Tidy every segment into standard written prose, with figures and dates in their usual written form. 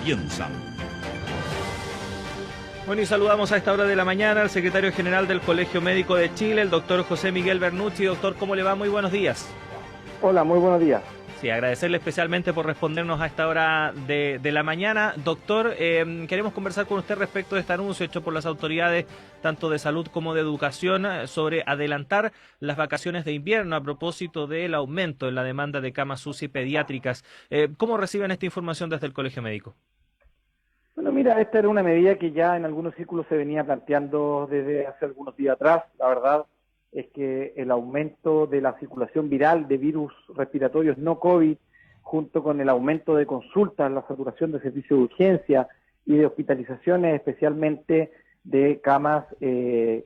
comienzan. Bueno, y saludamos a esta hora de la mañana al secretario general del Colegio Médico de Chile, el doctor José Miguel Bernucci. Doctor, ¿cómo le va? Muy buenos días. Hola, muy buenos días. Sí, agradecerle especialmente por respondernos a esta hora de la mañana. Doctor, queremos conversar con usted respecto de este anuncio hecho por las autoridades, tanto de salud como de educación, sobre adelantar las vacaciones de invierno a propósito del aumento en la demanda de camas UCI pediátricas. ¿Cómo reciben esta información desde el Colegio Médico? Bueno, mira, esta era una medida que ya en algunos círculos se venía planteando desde hace algunos días atrás. La verdad es que el aumento de la circulación viral de virus respiratorios no COVID, junto con el aumento de consultas, la saturación de servicios de urgencia y de hospitalizaciones, especialmente de camas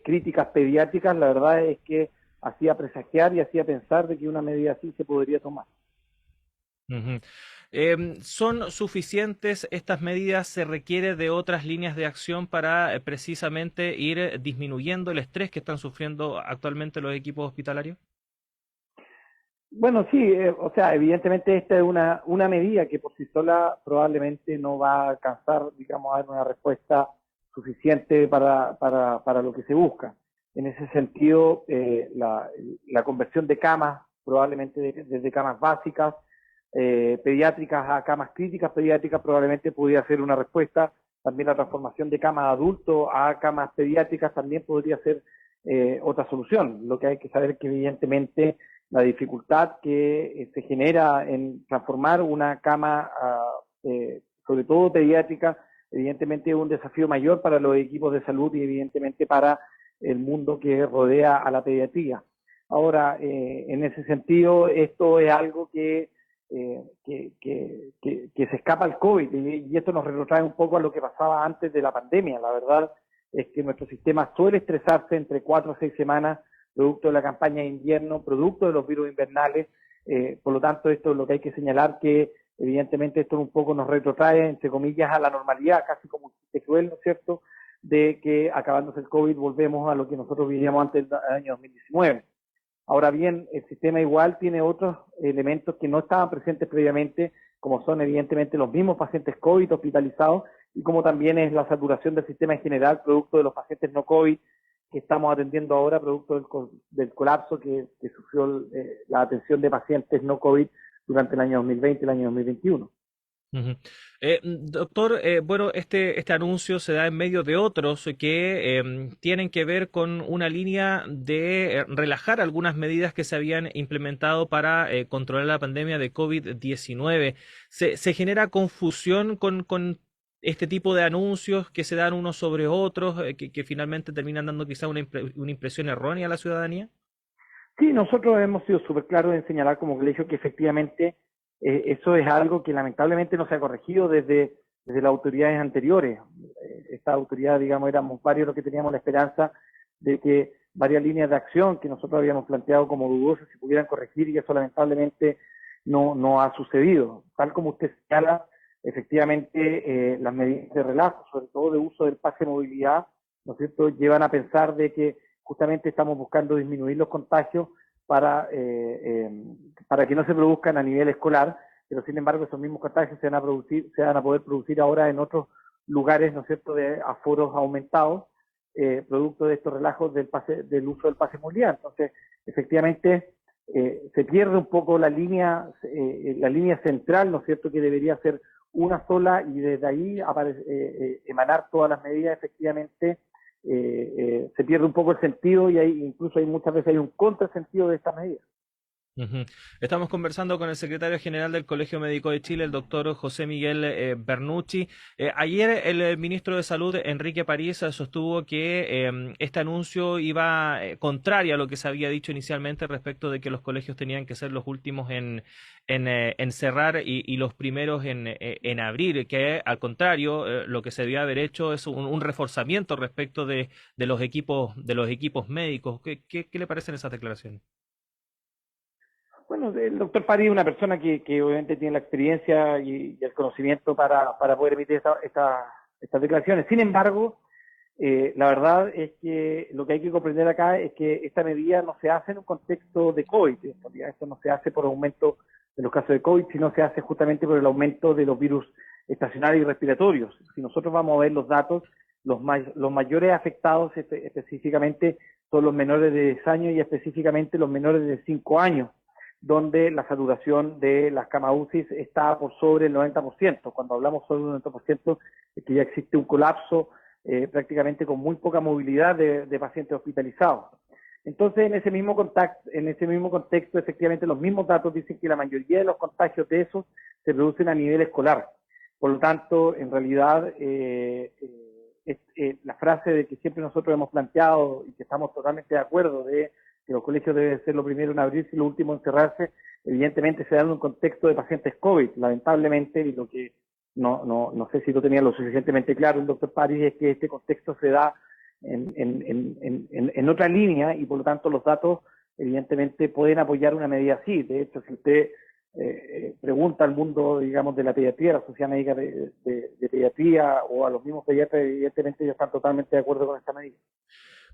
críticas pediátricas, la verdad es que hacía presagiar y hacía pensar de que una medida así se podría tomar. Uh-huh. ¿Son suficientes estas medidas? ¿Se requiere de otras líneas de acción para precisamente ir disminuyendo el estrés que están sufriendo actualmente los equipos hospitalarios? Bueno, sí, o sea, evidentemente esta es una medida que por sí sola probablemente no va a alcanzar, digamos, a dar una respuesta suficiente para lo que se busca. En ese sentido, la conversión de camas, probablemente desde camas básicas, pediátricas a camas críticas pediátricas, probablemente pudiera ser una respuesta. También la transformación de camas adultos a camas pediátricas también podría ser otra solución. Lo que hay que saber es que evidentemente la dificultad que se genera en transformar una cama, sobre todo pediátrica, evidentemente es un desafío mayor para los equipos de salud y evidentemente para el mundo que rodea a la pediatría. Ahora, en ese sentido, esto es algo que se escapa al COVID y esto nos retrotrae un poco a lo que pasaba antes de la pandemia. La verdad es que nuestro sistema suele estresarse entre 4 a 6 semanas producto de la campaña de invierno, producto de los virus invernales, por lo tanto esto es lo que hay que señalar, que evidentemente esto un poco nos retrotrae, entre comillas, a la normalidad, casi como un chiste cruel, ¿no es cierto?, de que acabándose el COVID volvemos a lo que nosotros vivíamos antes del año 2019. Ahora bien, el sistema igual tiene otros elementos que no estaban presentes previamente, como son evidentemente los mismos pacientes COVID hospitalizados y como también es la saturación del sistema en general, producto de los pacientes no COVID que estamos atendiendo ahora, producto del colapso que sufrió la atención de pacientes no COVID durante el año 2020 y el año 2021. Uh-huh. Doctor, bueno, este anuncio se da en medio de otros que tienen que ver con una línea de relajar algunas medidas que se habían implementado para controlar la pandemia de COVID-19. ¿Se genera confusión con este tipo de anuncios que se dan unos sobre otros, que finalmente terminan dando quizá una impresión errónea a la ciudadanía? Sí, nosotros hemos sido súper claros en señalar como colegio que efectivamente eso es algo que lamentablemente no se ha corregido desde las autoridades anteriores. Esta autoridad, digamos, éramos varios los que teníamos la esperanza de que varias líneas de acción que nosotros habíamos planteado como dudosas se pudieran corregir y eso lamentablemente no ha sucedido. Tal como usted señala, efectivamente las medidas de relajo, sobre todo de uso del pase de movilidad, ¿no es cierto?, llevan a pensar de que justamente estamos buscando disminuir los contagios para que no se produzcan a nivel escolar, pero sin embargo esos mismos contagios se van a poder producir ahora en otros lugares, ¿no es cierto?, de aforos aumentados, producto de estos relajos del uso del pase de movilidad. Entonces, efectivamente, se pierde un poco la línea central, ¿no es cierto?, que debería ser una sola y desde ahí emanar todas las medidas. Efectivamente se pierde un poco el sentido y incluso muchas veces hay un contrasentido de estas medidas. Uh-huh. Estamos conversando con el secretario general del Colegio Médico de Chile, el doctor José Miguel Bernucci. Ayer el ministro de Salud, Enrique París, sostuvo que este anuncio iba contrario a lo que se había dicho inicialmente respecto de que los colegios tenían que ser los últimos en cerrar y los primeros en abrir, que al contrario, lo que se debía haber hecho es un reforzamiento respecto de los equipos médicos. ¿Qué le parecen esas declaraciones? Bueno, el doctor París es una persona que obviamente tiene la experiencia y el conocimiento para poder emitir estas declaraciones. Sin embargo, la verdad es que lo que hay que comprender acá es que esta medida no se hace en un contexto de COVID. En realidad, esto no se hace por aumento de los casos de COVID, sino se hace justamente por el aumento de los virus estacionarios y respiratorios. Si nosotros vamos a ver los datos, los mayores afectados específicamente son los menores de 10 años y específicamente los menores de 5 años, donde la saturación de las camas UCI está por sobre el 90%. Cuando hablamos sobre el 90% es que ya existe un colapso prácticamente con muy poca movilidad de pacientes hospitalizados. Entonces, en ese mismo contexto, efectivamente, los mismos datos dicen que la mayoría de los contagios de esos se producen a nivel escolar. Por lo tanto, en realidad, la frase de que siempre nosotros hemos planteado y que estamos totalmente de acuerdo de que los colegios deben ser lo primero en abrirse y lo último en cerrarse, evidentemente se da en un contexto de pacientes COVID. Lamentablemente, y lo que no sé si lo tenía lo suficientemente claro el doctor París, es que este contexto se da en otra línea y por lo tanto los datos evidentemente pueden apoyar una medida así. De hecho, si usted pregunta al mundo, digamos, de la pediatría, a la Sociedad Médica de Pediatría o a los mismos pediatras, evidentemente ellos están totalmente de acuerdo con esta medida.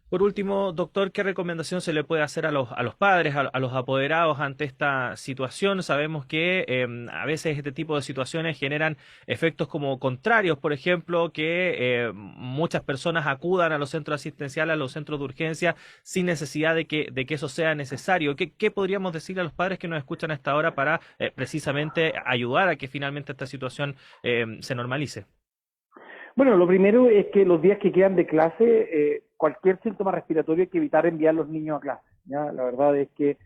Por último, doctor, ¿qué recomendación se le puede hacer a los padres, a los apoderados ante esta situación? Sabemos que a veces este tipo de situaciones generan efectos como contrarios, por ejemplo, que muchas personas acudan a los centros asistenciales, a los centros de urgencia, sin necesidad de que eso sea necesario. ¿Qué podríamos decirle a los padres que nos escuchan a esta hora para precisamente ayudar a que finalmente esta situación se normalice? Bueno, lo primero es que los días que quedan de clase, cualquier síntoma respiratorio hay que evitar enviar a los niños a clase, ¿ya? La verdad es que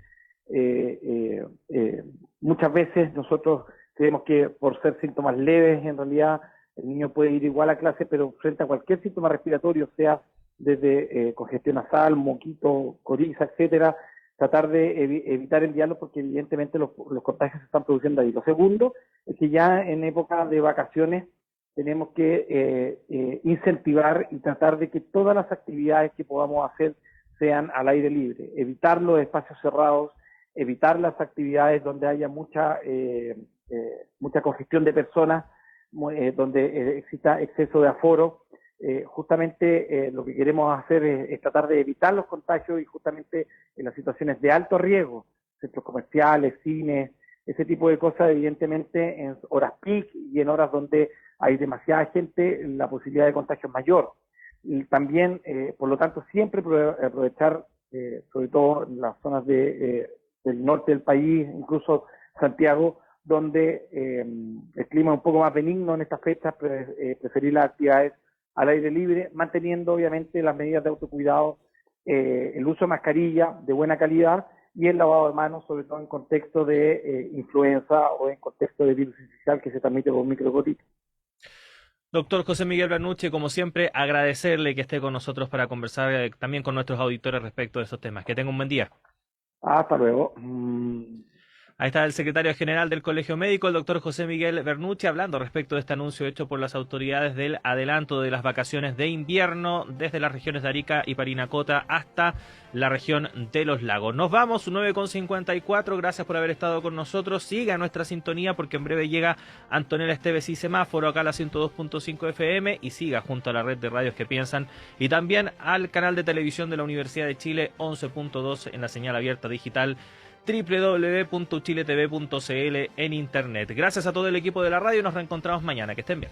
muchas veces nosotros creemos que por ser síntomas leves, en realidad el niño puede ir igual a clase, pero frente a cualquier síntoma respiratorio, sea desde congestión nasal, moquito, coriza, etcétera, tratar de evitar enviarlos porque evidentemente los contagios se están produciendo ahí. Lo segundo es que ya en época de vacaciones tenemos que incentivar y tratar de que todas las actividades que podamos hacer sean al aire libre, evitar los espacios cerrados, evitar las actividades donde haya mucha congestión de personas, donde exista exceso de aforo. Justamente lo que queremos hacer es tratar de evitar los contagios y justamente en las situaciones de alto riesgo, centros comerciales, cines, ese tipo de cosas, evidentemente en horas peak y en horas donde hay demasiada gente, la posibilidad de contagio es mayor. Y también, por lo tanto, siempre aprovechar, sobre todo en las zonas del norte del país, incluso Santiago, donde el clima es un poco más benigno en estas fechas, preferir las actividades al aire libre, manteniendo obviamente las medidas de autocuidado, el uso de mascarilla de buena calidad y el lavado de manos, sobre todo en contexto de influenza o en contexto de virus incisional que se transmite por microgotitas. Doctor José Miguel Bernucci, como siempre, agradecerle que esté con nosotros para conversar también con nuestros auditores respecto de esos temas. Que tenga un buen día. Hasta luego. Ahí está el secretario general del Colegio Médico, el doctor José Miguel Bernucci, hablando respecto de este anuncio hecho por las autoridades del adelanto de las vacaciones de invierno desde las regiones de Arica y Parinacota hasta la región de los lagos. Nos vamos, 9:54, gracias por haber estado con nosotros. Siga nuestra sintonía porque en breve llega Antonella Esteves y Semáforo acá a la 102.5 FM y siga junto a la red de radios que piensan y también al canal de televisión de la Universidad de Chile 11.2 en la señal abierta digital www.chiletv.cl en internet. Gracias a todo el equipo de la radio y nos reencontramos mañana. Que estén bien.